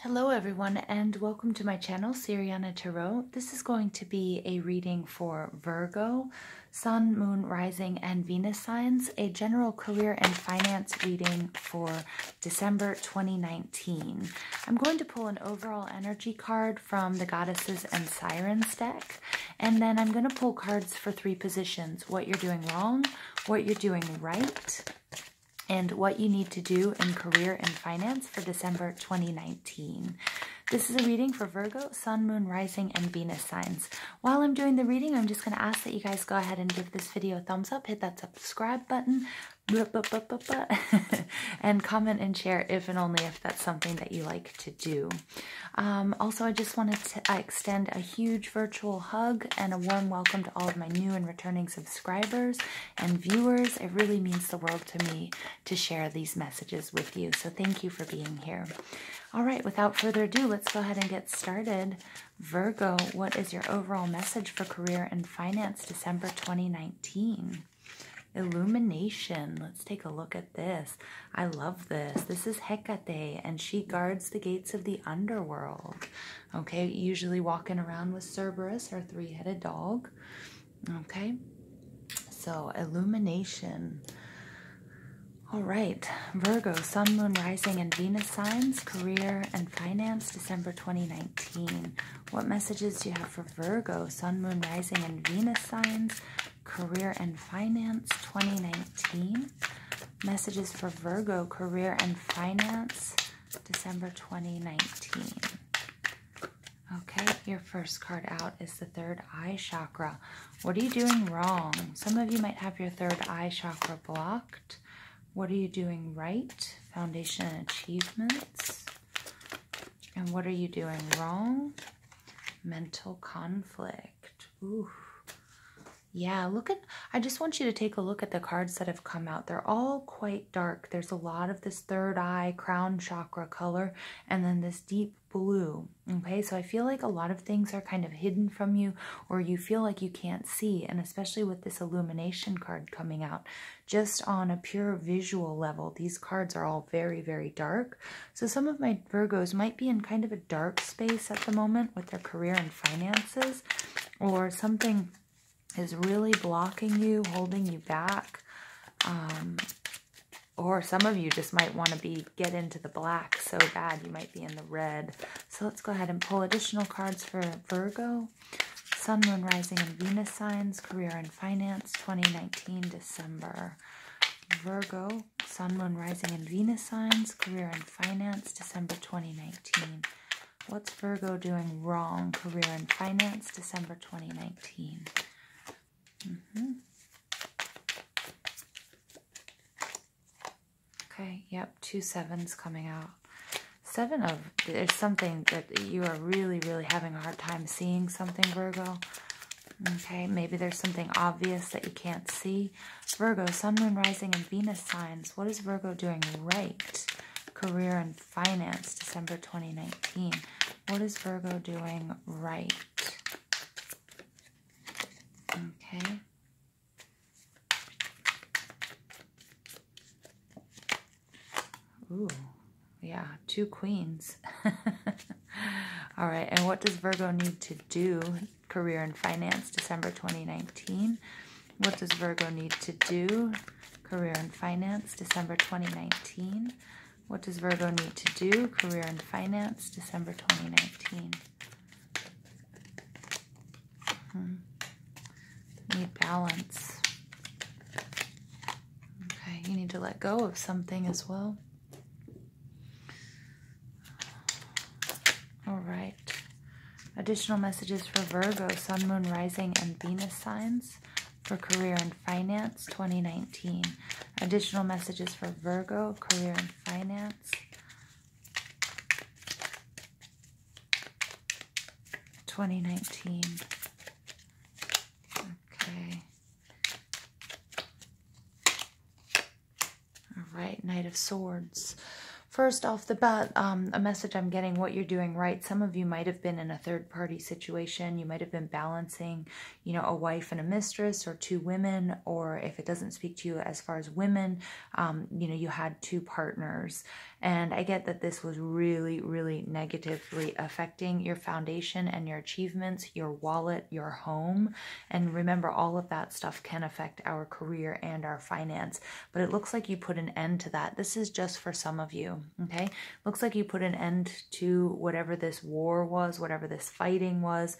Hello everyone and welcome to my channel, Siriana Tarot. This is going to be a reading for Virgo, Sun, Moon, Rising, and Venus signs, a general career and finance reading for December 2019. I'm going to pull an overall energy card from the Goddesses and Sirens deck, and then I'm going to pull cards for 3 positions: what you're doing wrong, what you're doing right, and what you need to do in career and finance for December 2019. This is a reading for Virgo, Sun, Moon, Rising, and Venus signs. While I'm doing the reading, I'm just going to ask that you guys go ahead and give this video a thumbs up, hit that subscribe button, and comment and share if and only if that's something that you like to do. Also, I just wanted to extend a huge virtual hug and a warm welcome to all of my new and returning subscribers and viewers. It really means the world to me to share these messages with you, so thank you for being here. All right, without further ado, let's go ahead and get started. Virgo, what is your overall message for career and finance December 2019? Illumination. Let's take a look at this. I love this. This is Hecate, and she guards the gates of the underworld. Okay, usually walking around with Cerberus, our 3-headed dog. Okay, so illumination. All right, Virgo, Sun, Moon, Rising, and Venus signs, career and finance, December 2019. What messages do you have for Virgo, Sun, Moon, Rising, and Venus signs, career and finance, 2019? Messages for Virgo, career and finance, December 2019. Okay, your first card out is the third eye chakra. What are you doing wrong? Some of you might have your third eye chakra blocked. What are you doing right? Foundation and achievements. And what are you doing wrong? Mental conflict. Ooh. Yeah, I just want you to take a look at the cards that have come out. They're all quite dark. There's a lot of this third eye, crown chakra color, and then this deep blue. Okay, so I feel like a lot of things are kind of hidden from you, or you feel like you can't see, and especially with this illumination card coming out, just on a pure visual level, these cards are all very, very dark. So some of my Virgos might be in kind of a dark space at the moment with their career and finances, or something is really blocking you, holding you back, or some of you just might want to get into the black so bad you might be in the red. So let's go ahead and pull additional cards for Virgo, Sun, Moon, Rising, and Venus signs, career and finance, 2019 December. Virgo, Sun, Moon, Rising, and Venus signs, career and finance, December 2019. What's Virgo doing wrong, career and finance, December 2019? Okay, yep, 2 7s coming out. There's something that you are really, really having a hard time seeing something, Virgo. Okay, maybe there's something obvious that you can't see. Virgo, Sun, Moon, Rising, and Venus signs. What is Virgo doing right? Career and finance, December 2019. What is Virgo doing right? Okay. Ooh, yeah, 2 queens. All right, and what does Virgo need to do? Career and finance, December 2019. What does Virgo need to do? Career and finance, December 2019. What does Virgo need to do? Career and finance, December 2019. Need balance. Okay, you need to let go of something as well. All right. Additional messages for Virgo, Sun, Moon, Rising, and Venus signs for career and finance, 2019. Additional messages for Virgo, career and finance, 2019. Okay. All right, Knight of Swords. First off the bat, a message I'm getting, what you're doing right. Some of you might have been in a third-party situation. You might have been balancing, a wife and a mistress, or 2 women, or if it doesn't speak to you as far as women, you had 2 partners. And I get that this was really, really negatively affecting your foundation and your achievements, your wallet, your home. And remember, all of that stuff can affect our career and our finance. But it looks like you put an end to that. This is just for some of you, okay? Looks like you put an end to whatever this war was, whatever this fighting was,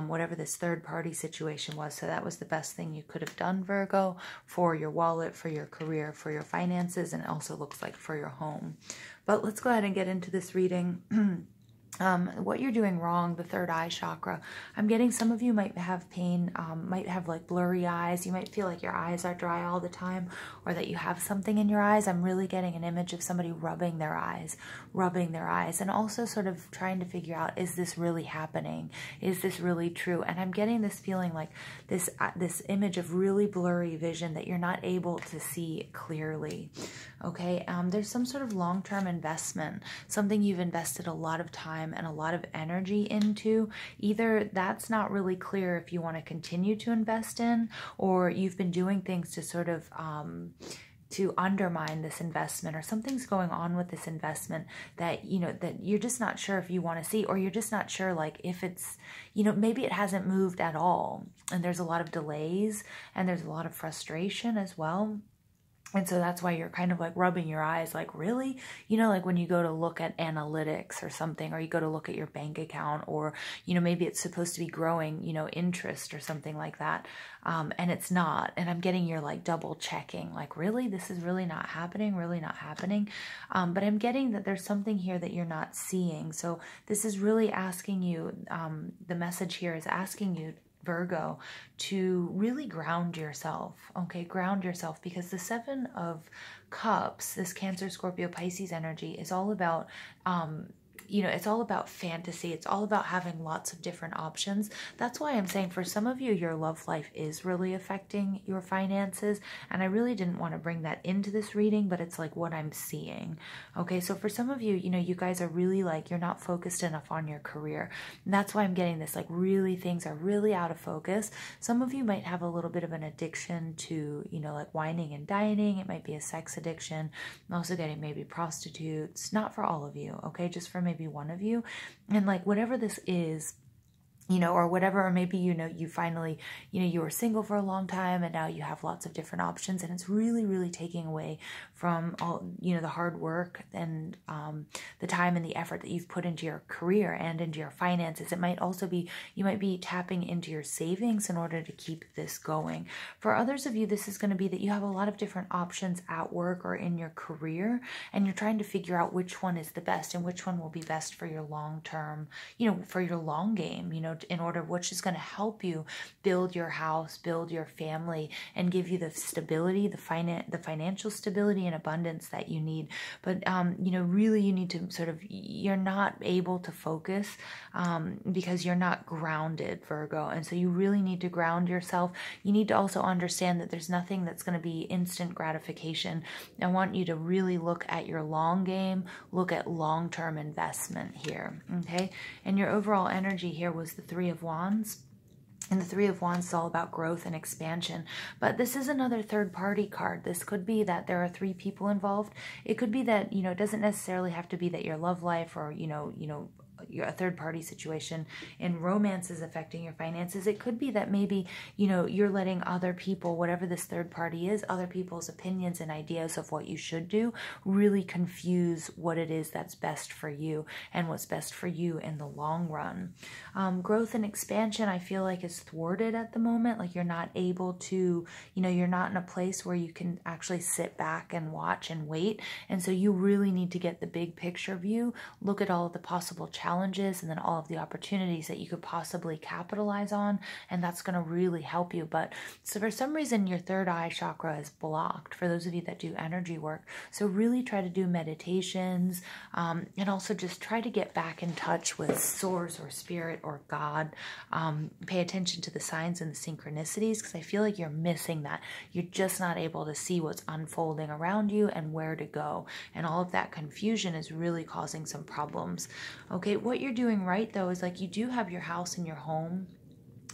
whatever this third-party situation was. So that was the best thing you could have done, Virgo, for your wallet, for your career, for your finances, and it also looks like for your home. But let's go ahead and get into this reading. What you're doing wrong, the third eye chakra. I'm getting some of you might have pain, might have like blurry eyes. You might feel like your eyes are dry all the time, or that you have something in your eyes. I'm really getting an image of somebody rubbing their eyes, and also sort of trying to figure out, is this really happening? Is this really true? And I'm getting this feeling like this image of really blurry vision that you're not able to see clearly. Okay, there's some sort of long-term investment, something you've invested a lot of time and a lot of energy into. Either that's not really clear if you want to continue to invest in, or you've been doing things to sort of to undermine this investment, or something's going on with this investment that, you know, that you're just not sure if you want to see, or you're just not sure like if it's, you know, maybe it hasn't moved at all, and there's a lot of delays and there's a lot of frustration as well. And so that's why you're kind of like rubbing your eyes like, really? You know, like when you go to look at analytics or something, or you go to look at your bank account, or, you know, maybe it's supposed to be growing, you know, interest or something like that. And it's not. And I'm getting you're like double checking, like, really? This is really not happening, really not happening. But I'm getting that there's something here that you're not seeing. So this is really asking you, the message here is asking you, Virgo, to really ground yourself, okay? Ground yourself, because the Seven of Cups, this Cancer, Scorpio, Pisces energy is all about, you know, it's all about fantasy. It's all about having lots of different options. That's why I'm saying for some of you, your love life is really affecting your finances. And I really didn't want to bring that into this reading, but it's like what I'm seeing. Okay, so for some of you, you know, you guys are really like, you're not focused enough on your career. And that's why I'm getting this, like really things are really out of focus. Some of you might have a little bit of an addiction to, you know, like whining and dining. It might be a sex addiction. I'm also getting maybe prostitutes. Not for all of you, okay? Just for maybe one of you. And like whatever this is, you know, or whatever, or maybe, you know, you finally, you know, you were single for a long time and now you have lots of different options, and it's really, really taking away from all, you know, the hard work and the time and the effort that you've put into your career and into your finances. It might also be, you might be tapping into your savings in order to keep this going. For others of you, this is going to be that you have a lot of different options at work or in your career, and you're trying to figure out which one is the best and which one will be best for your long term, you know, for your long game, you know, in order, which is going to help you build your house, build your family, and give you the stability, the financial stability and abundance that you need. But, you know, really you need to sort of, you're not able to focus because you're not grounded, Virgo. And so you really need to ground yourself. You need to also understand that there's nothing that's going to be instant gratification. I want you to really look at your long game, look at long-term investment here, okay? And your overall energy here was the Three of Wands. And the Three of Wands is all about growth and expansion. But this is another third-party card. This could be that there are three people involved. It could be that, you know, it doesn't necessarily have to be that your love life or, you know, a third-party situation in romance is affecting your finances. It could be that maybe, you know, you're letting other people, whatever this third party is, other people's opinions and ideas of what you should do really confuse what it is that's best for you and what's best for you in the long run. Growth and expansion, I feel like, is thwarted at the moment. Like you're not able to, you know, you're not in a place where you can actually sit back and watch and wait. And so you really need to get the big picture view, look at all of the possible challenges and then all of the opportunities that you could possibly capitalize on, and that's going to really help you. But so for some reason your third eye chakra is blocked for those of you that do energy work. So really try to do meditations and also just try to get back in touch with source or spirit or God. Pay attention to the signs and the synchronicities, because I feel like you're missing that. You're just not able to see what's unfolding around you and where to go, and all of that confusion is really causing some problems. Okay, what you're doing right though is like you do have your house and your home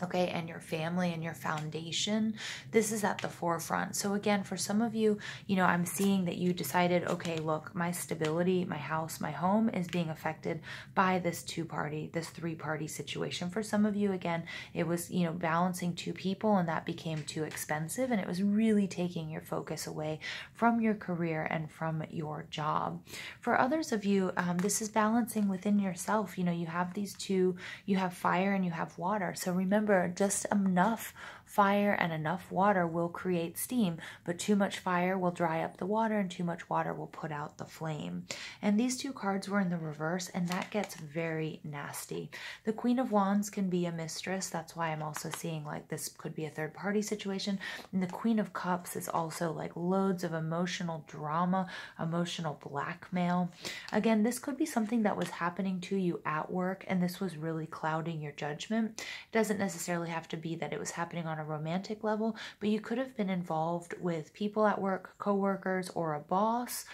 okay, and your family and your foundation, this is at the forefront. So again, for some of you, you know, I'm seeing that you decided, okay, look, my stability, my house, my home is being affected by this this three-party situation. For some of you, again, it was, you know, balancing two people, and that became too expensive, and it was really taking your focus away from your career and from your job. For others of you, this is balancing within yourself. You know, you have these two, you have fire and you have water. So remember, just enough fire and enough water will create steam, but too much fire will dry up the water, and too much water will put out the flame. And these two cards were in the reverse, and that gets very nasty. The Queen of Wands can be a mistress. That's why I'm also seeing like this could be a third party situation. And the Queen of Cups is also like loads of emotional drama, emotional blackmail. Again, this could be something that was happening to you at work, and this was really clouding your judgment. It doesn't necessarily have to be that it was happening on a romantic level, but you could have been involved with people at work, coworkers, or a boss.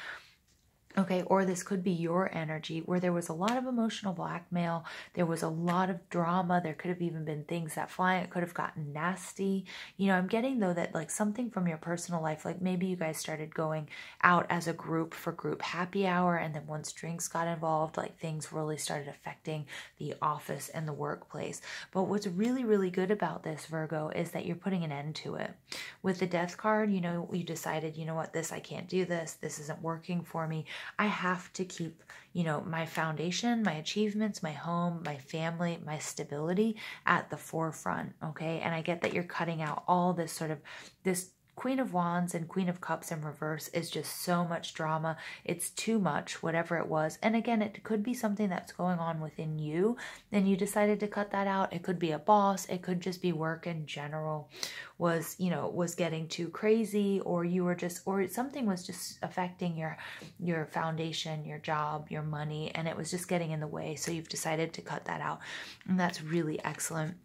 Okay, or this could be your energy where there was a lot of emotional blackmail. There was a lot of drama. There could have even been things that fly. It could have gotten nasty. You know, I'm getting though that like something from your personal life, like maybe you guys started going out as a group for group happy hour. And then once drinks got involved, like things really started affecting the office and the workplace. But what's really, really good about this, Virgo, is that you're putting an end to it. With the Death card, you know, you decided, you know what, I can't do this. This isn't working for me. I have to keep, you know, my foundation, my achievements, my home, my family, my stability at the forefront, okay? And I get that you're cutting out all this sort of, this Queen of Wands and Queen of Cups in reverse is just so much drama. It's too much, whatever it was. And again, it could be something that's going on within you, and you decided to cut that out. It could be a boss. It could just be work in general was, you know, was getting too crazy, or you were just, or something was just affecting your foundation, your job, your money, and it was just getting in the way. So you've decided to cut that out. And that's really excellent.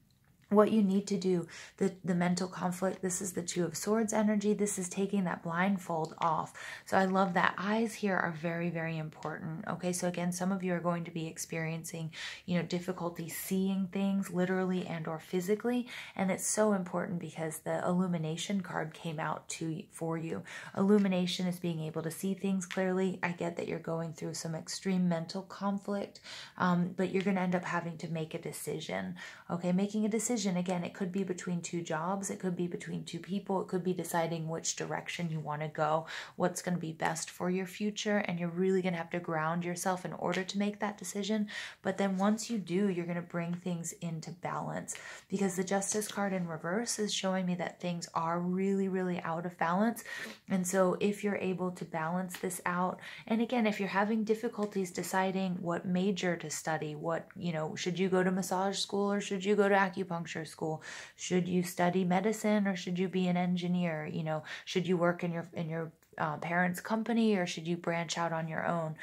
What you need to do, the mental conflict, this is the Two of Swords energy. This is taking that blindfold off. So I love that. Eyes here are very, very important. Okay, so again, some of you are going to be experiencing, you know, difficulty seeing things literally and or physically. And it's so important because the illumination card came out for you. Illumination is being able to see things clearly. I get that you're going through some extreme mental conflict, but you're going to end up having to make a decision. Okay, making a decision, again, it could be between two jobs, it could be between two people, it could be deciding which direction you want to go, what's going to be best for your future, and you're really going to have to ground yourself in order to make that decision. But then once you do, you're going to bring things into balance, because the Justice card in reverse is showing me that things are really, really out of balance. And so if you're able to balance this out, and again, if you're having difficulties deciding what major to study, what, you know, should you go to massage school or should you go to acupuncture school? Should you study medicine or should you be an engineer? You know, should you work in your parents' company or should you branch out on your own?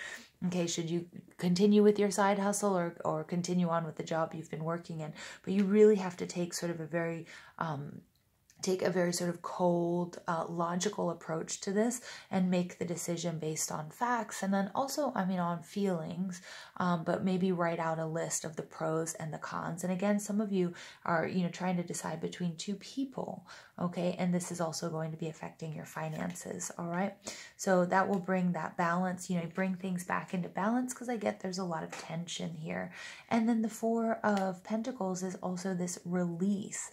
Okay, should you continue with your side hustle or continue on with the job you've been working in? But you really have to take sort of a very sort of cold, logical approach to this and make the decision based on facts. And then also, I mean, on feelings, but maybe write out a list of the pros and the cons. And again, some of you are, you know, trying to decide between two people, okay? And this is also going to be affecting your finances, all right? So that will bring that balance, you know, bring things back into balance, because I get there's a lot of tension here. And then the Four of Pentacles is also this release.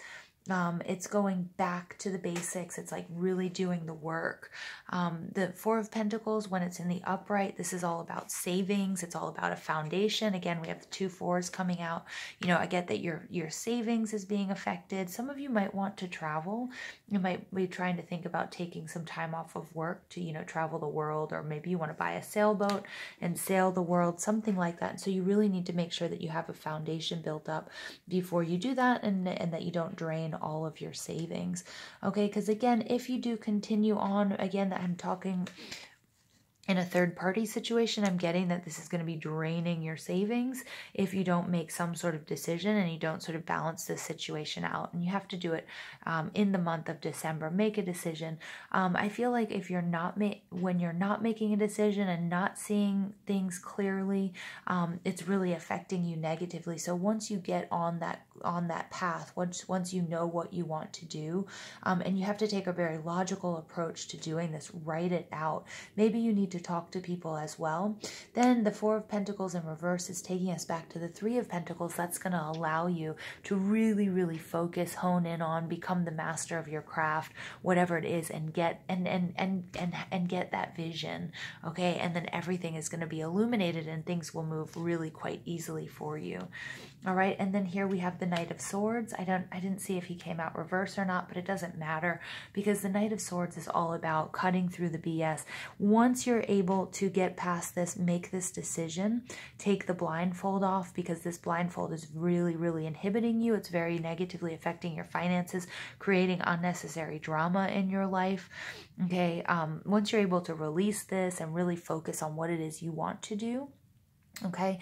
It's going back to the basics. It's like really doing the work. The Four of Pentacles, when it's in the upright, this is all about savings. It's all about a foundation. Again, we have the two fours coming out. You know, I get that your savings is being affected. Some of you might want to travel. You might be trying to think about taking some time off of work to, you know, travel the world, or maybe you want to buy a sailboat and sail the world, something like that. So you really need to make sure that you have a foundation built up before you do that, and that you don't drain all of your savings. Okay, because again, if you do continue on, again, I'm talking In a third-party situation, I'm getting that this is going to be draining your savings if you don't make some sort of decision and you don't sort of balance this situation out. And you have to do it in the month of December. Make a decision. I feel like if you're not when you're not making a decision and not seeing things clearly, it's really affecting you negatively. So once you get on that path, once you know what you want to do, and you have to take a very logical approach to doing this, write it out. Maybe you need to talk to people as well. Then the Four of Pentacles in reverse is taking us back to the Three of Pentacles. That's going to allow you to really, really focus, hone in on, become the master of your craft, whatever it is, and get and get that vision. Okay, and then everything is going to be illuminated and things will move really quite easily for you. All right, and then here we have the Knight of Swords. I didn't see if he came out reverse or not, but it doesn't matter because the Knight of Swords is all about cutting through the BS. Once you're able to get past this, make this decision, take the blindfold off, because this blindfold is really, really inhibiting you. It's very negatively affecting your finances, creating unnecessary drama in your life. Okay, once you're able to release this and really focus on what it is you want to do, okay,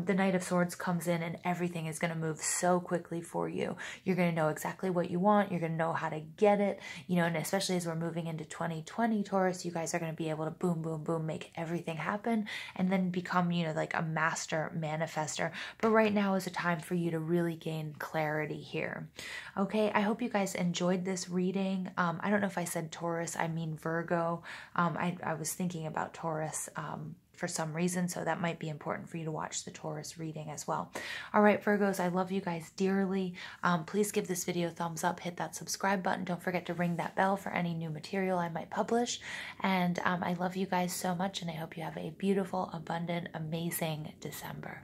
the Knight of Swords comes in and everything is going to move so quickly for you. You're going to know exactly what you want. You're going to know how to get it, you know, and especially as we're moving into 2020, Taurus, you guys are going to be able to boom, boom, boom, make everything happen and then become, you know, like a master manifester. But right now is a time for you to really gain clarity here. Okay, I hope you guys enjoyed this reading. I don't know if I said Taurus, I mean Virgo. I was thinking about Taurus, for some reason, so that might be important for you to watch the Taurus reading as well. All right, Virgos, I love you guys dearly. Please give this video a thumbs up, hit that subscribe button. Don't forget to ring that bell for any new material I might publish. And I love you guys so much, and I hope you have a beautiful, abundant, amazing December.